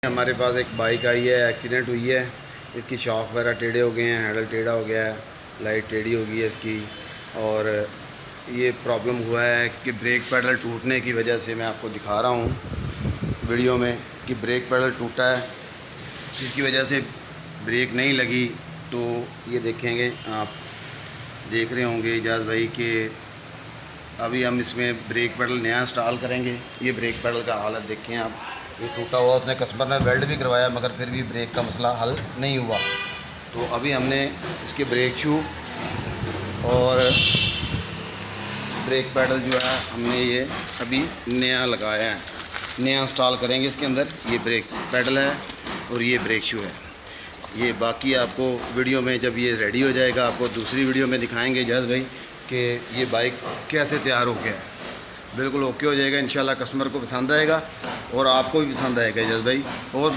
हमारे पास एक बाइक आई है, एक्सीडेंट हुई है। इसकी शॉक वगैरह टेढ़े हो गए हैं, हैंडल टेढ़ा हो गया है, लाइट टेढ़ी हो गई है इसकी। और ये प्रॉब्लम हुआ है कि ब्रेक पैडल टूटने की वजह से, मैं आपको दिखा रहा हूँ वीडियो में कि ब्रेक पैडल टूटा है, जिसकी वजह से ब्रेक नहीं लगी। तो ये देखेंगे आप, देख रहे होंगे इजाज़ भाई कि अभी हम इसमें ब्रेक पैडल नया इंस्टॉल करेंगे। ये ब्रेक पैडल का हालत देखें आप, ये टूटा हुआ, उसने कस्टमर ने वेल्ड भी करवाया मगर फिर भी ब्रेक का मसला हल नहीं हुआ। तो अभी हमने इसके ब्रेक शू और ब्रेक पैडल जो है हमने ये अभी नया लगाया है, नया इंस्टॉल करेंगे इसके अंदर। ये ब्रेक पैडल है और ये ब्रेक शू है। ये बाकी आपको वीडियो में जब ये रेडी हो जाएगा आपको दूसरी वीडियो में दिखाएंगे जज भाई कि ये बाइक कैसे तैयार हो गया है। बिल्कुल ओके हो जाएगा इंशाल्लाह, कस्टमर को पसंद आएगा और आपको भी पसंद आएगा जज भाई। और